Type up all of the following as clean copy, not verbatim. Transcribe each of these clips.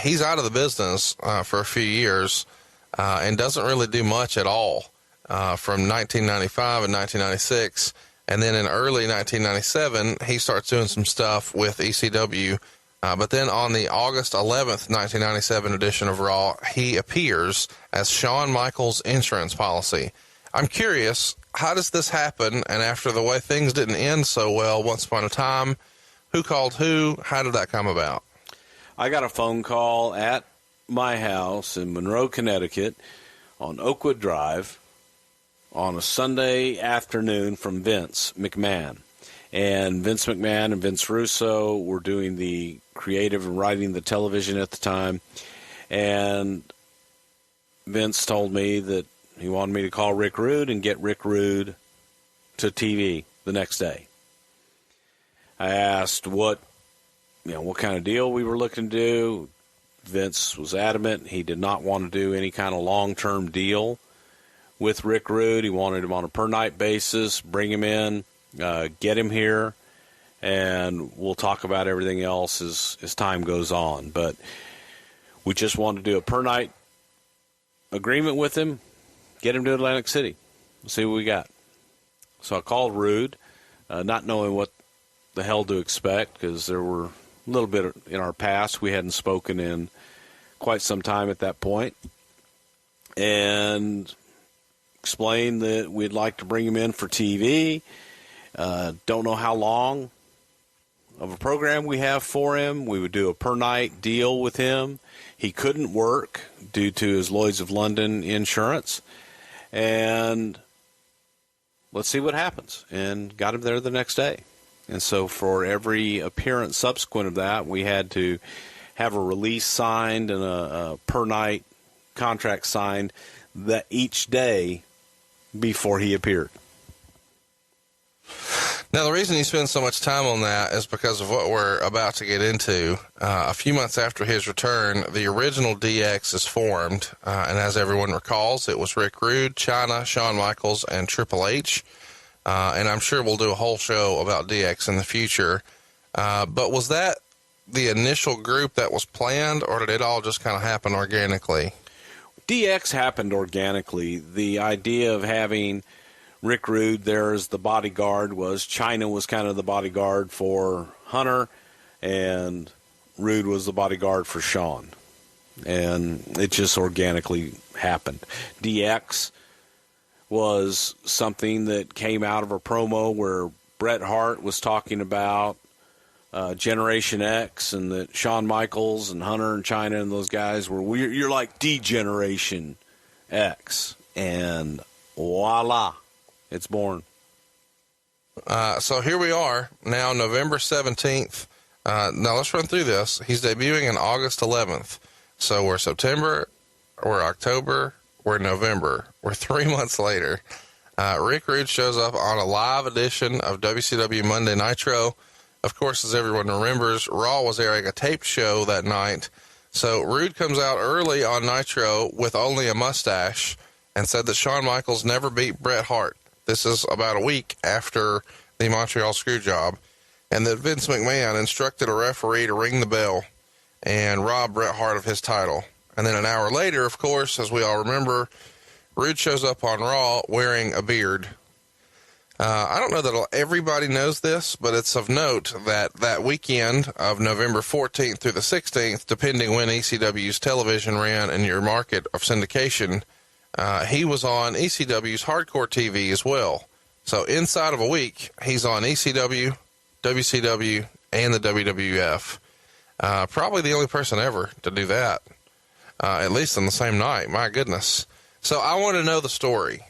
He's out of the business for a few years and doesn't really do much at all from 1995 and 1996. And then in early 1997, he starts doing some stuff with ECW. But then on the August 11th, 1997 edition of Raw, he appears as Shawn Michaels' insurance policy. I'm curious, how does this happen? And after the way things didn't end so well once upon a time, who called who? How did that come about? I got a phone call at my house in Monroe, Connecticut on Oakwood Drive on a Sunday afternoon from Vince McMahon. And Vince McMahon and Vince Russo were doing the creative and writing the television at the time. And Vince told me that he wanted me to call Rick Rude and get Rick Rude to TV the next day. I asked what kind of deal we were looking to do. Vince was adamant he did not want to do any kind of long-term deal with Rick Rude. He wanted him on a per-night basis, bring him in, get him here, and we'll talk about everything else as time goes on. But we just wanted to do a per-night agreement with him, get him to Atlantic City, see what we got. So I called Rude, not knowing what the hell to expect, because there were a little bit in our past. We hadn't spoken in quite some time at that point. And explained that we'd like to bring him in for TV. Don't know how long of a program we have for him. We would do a per-night deal with him. He couldn't work due to his Lloyd's of London insurance. And let's see what happens. And got him there the next day. And so for every appearance subsequent of that, we had to have a release signed and a per-night contract signed that each day before he appeared. Now, the reason you spend so much time on that is because of what we're about to get into. A few months after his return, the original DX is formed, and as everyone recalls, it was Rick Rude, Chyna, Shawn Michaels, and Triple H. And I'm sure we'll do a whole show about DX in the future. But was that the initial group that was planned, or did it all just kind of happen organically? DX happened organically. The idea of having Rick Rude there as the bodyguard was Chyna was kind of the bodyguard for Hunter, and Rude was the bodyguard for Shawn. And it just organically happened. DX was something that came out of a promo where Bret Hart was talking about Generation X, and that Shawn Michaels and Hunter and Chyna and those guys were, you're like D-Generation X. And voila, it's born. So here we are now, November 17th. Now let's run through this. He's debuting on August 11th. So we're September, we're October, we're November. We're 3 months later. Rick Rude shows up on a live edition of WCW Monday Nitro. Of course, as everyone remembers, Raw was airing a taped show that night. So Rude comes out early on Nitro with only a mustache and said that Shawn Michaels never beat Bret Hart. This is about a week after the Montreal Screwjob. And that Vince McMahon instructed a referee to ring the bell and rob Bret Hart of his title. And then an hour later, of course, as we all remember, Rude shows up on Raw wearing a beard. I don't know that everybody knows this, but it's of note that that weekend of November 14th through the 16th, depending when ECW's television ran in your market of syndication, he was on ECW's Hardcore TV as well. So inside of a week, he's on ECW, WCW, and the WWF. Probably the only person ever to do that, at least on the same night. My goodness. So I want to know the story.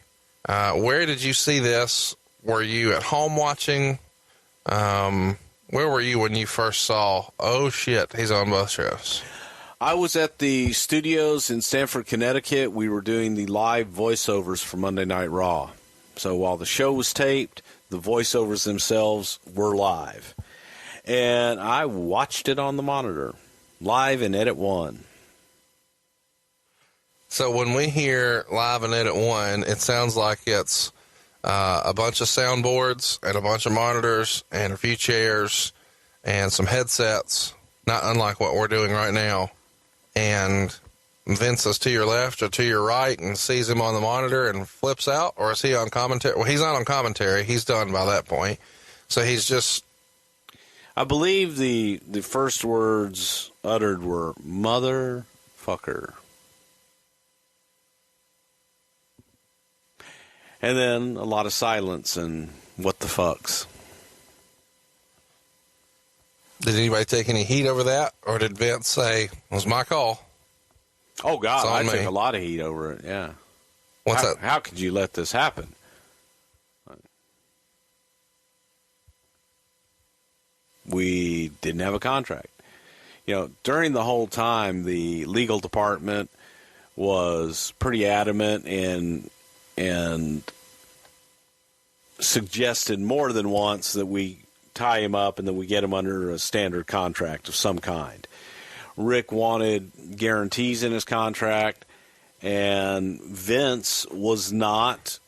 Where did you see this? Were you at home watching? Where were you when you first saw, oh shit, he's on both shows? I was at the studios in Stamford, Connecticut. We were doing the live voiceovers for Monday Night Raw. So while the show was taped, the voiceovers themselves were live. And I watched it on the monitor, live in Edit 1. So when we hear live in Edit 1, it sounds like it's a bunch of soundboards and a bunch of monitors and a few chairs and some headsets not unlike what we're doing right now, and Vince is to your left or to your right and sees him on the monitor and flips out? Or is he on commentary? Well, he's not on commentary. He's done by that point. So he's just... I believe the first words uttered were, motherfucker. And then a lot of silence and what the fucks. Did anybody take any heat over that? Or did Vince say, it was my call? Oh, God, I me. took a lot of heat over it, yeah. What's that? How could you let this happen? We didn't have a contract. You know, during the whole time, the legal department was pretty adamant and suggested more than once that we tie him up and that we get him under a standard contract of some kind. Rick wanted guarantees in his contract, and Vince was not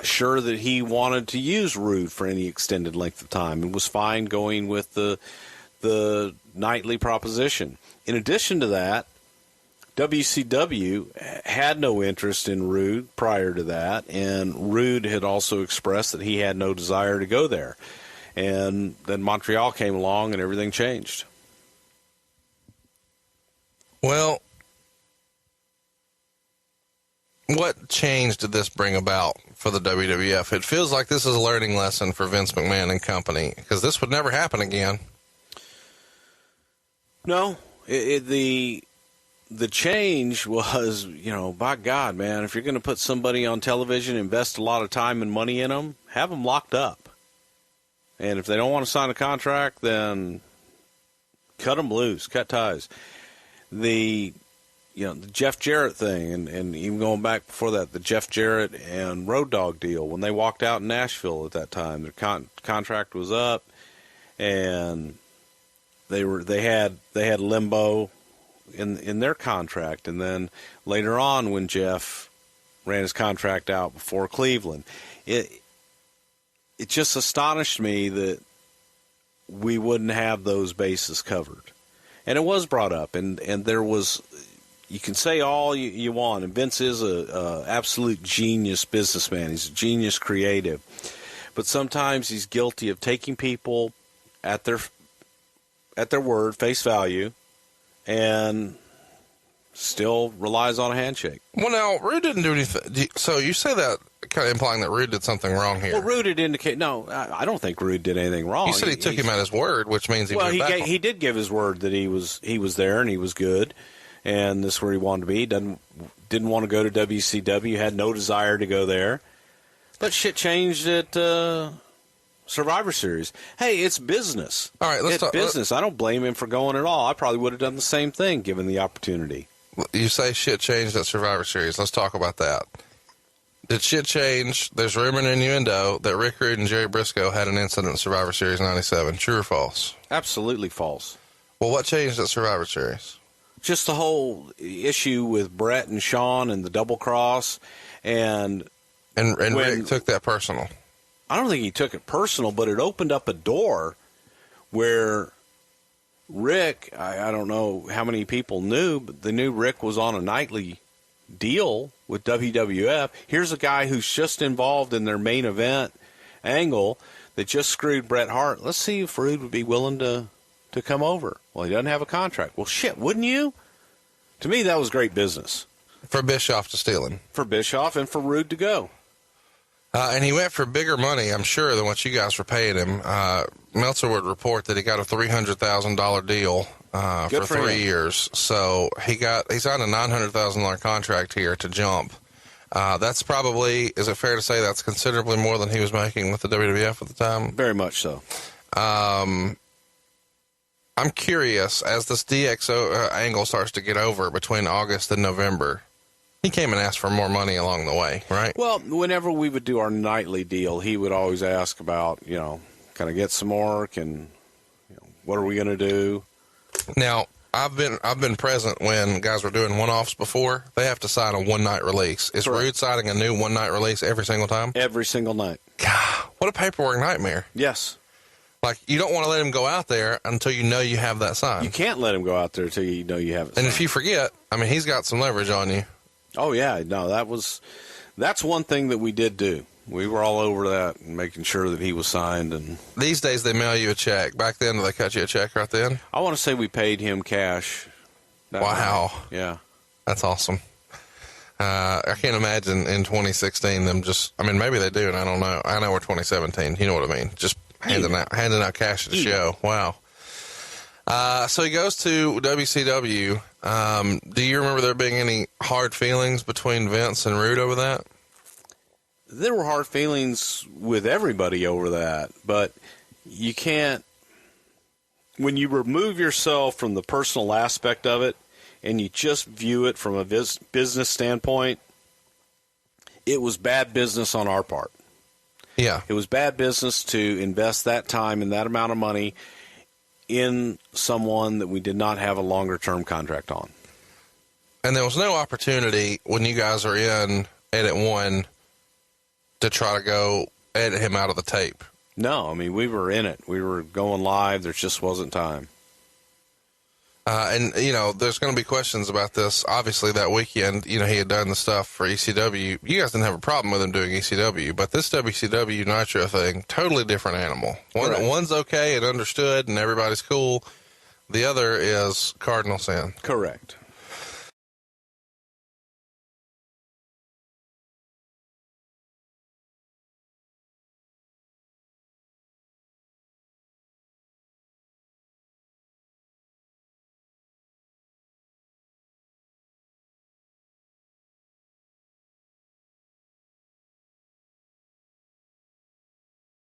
sure that he wanted to use Rude for any extended length of time and was fine going with the nightly proposition. In addition to that, WCW had no interest in Rude prior to that, and Rude had also expressed that he had no desire to go there. And then Montreal came along and everything changed. Well, what change did this bring about for the WWF? It feels like this is a learning lesson for Vince McMahon and company, because this would never happen again. No, the change was, you know, by God, man, if you're going to put somebody on television, invest a lot of time and money in them, have them locked up. And if they don't want to sign a contract, then cut them loose, cut ties. The Jeff Jarrett thing, and even going back before that, the Jeff Jarrett and Road Dogg deal, when they walked out in Nashville at that time, their contract was up, and they had limbo in their contract. And then later on, when Jeff ran his contract out before Cleveland, it just astonished me that we wouldn't have those bases covered. And it was brought up, and there was, you can say all you want, and Vince is a absolute genius businessman. He's a genius creative. But sometimes he's guilty of taking people at their word, face value, and still relies on a handshake. Well, now, Rude didn't do anything. So you say that kind of implying that Rude did something wrong here. Well, Rude did indicate, no, I don't think Rude did anything wrong. You said he took him at his word, which means he did give his word that he was there and he was good, and this is where he wanted to be. Didn't want to go to WCW, had no desire to go there. But shit changed at Survivor Series. Hey, it's business. All right, let's talk business. I don't blame him for going at all. I probably would have done the same thing given the opportunity. You say shit changed at Survivor Series. Let's talk about that. Did shit change? There's rumor and innuendo that Rick Rude and Jerry Briscoe had an incident at Survivor Series 97. True or false? Absolutely false. Well, what changed at Survivor Series? Just the whole issue with Brett and Sean and the double cross. And Rick took that personal. I don't think he took it personal, but it opened up a door where Rick, I don't know how many people knew, but they knew Rick was on a nightly deal with WWF. Here's a guy who's just involved in their main event angle that just screwed Bret Hart. Let's see if Rude would be willing to come over. Well, he doesn't have a contract. Well, shit, wouldn't you? To me, that was great business. For Bischoff to steal him. For Bischoff and for Rude to go. And he went for bigger money, I'm sure, than what you guys were paying him. Meltzer would report that he got a $300,000 deal for 3 years. So he signed a $900,000 contract here to jump. That's probably, is it fair to say that's considerably more than he was making with the WWF at the time? Very much so. I'm curious, as this DXO angle starts to get over between August and November, he came and asked for more money along the way, right? Well, whenever we would do our nightly deal, he would always ask about, can I get some more? What are we going to do? Now, I've been present when guys were doing one-offs before. They have to sign a one-night release. Is Correct. Rude signing a new one-night release every single time? Every single night. God, what a paperwork nightmare. Yes. Like, you don't want to let him go out there until you know you have that sign. You can't let him go out there until you know you have it. And if you forget, I mean, he's got some leverage on you. Oh, yeah. No, that's one thing that we did do. We were all over that and making sure that he was signed. And these days they mail you a check. Back then, do they cut you a check right then? I want to say we paid him cash. Wow. Yeah. That's awesome. I can't imagine in 2016 them just, I mean, maybe they do, and I don't know. I know we're 2017. You know what I mean? Just handing out cash at the show. Wow. So he goes to WCW. Do you remember there being any hard feelings between Vince and Rude over that? There were hard feelings with everybody over that, but you can't, when you remove yourself from the personal aspect of it and you just view it from a business standpoint, it was bad business on our part. Yeah. It was bad business to invest that time and that amount of money in someone that we did not have a longer-term contract on. And there was no opportunity when you guys are in Edit 1 to try to go edit him out of the tape. No, I mean, we were in it. We were going live. There just wasn't time. And, you know, there's going to be questions about this. Obviously, that weekend, you know, he had done the stuff for ECW. You guys didn't have a problem with him doing ECW, but this WCW Nitro thing, totally different animal. One's okay and understood and everybody's cool. The other is cardinal sin. Correct.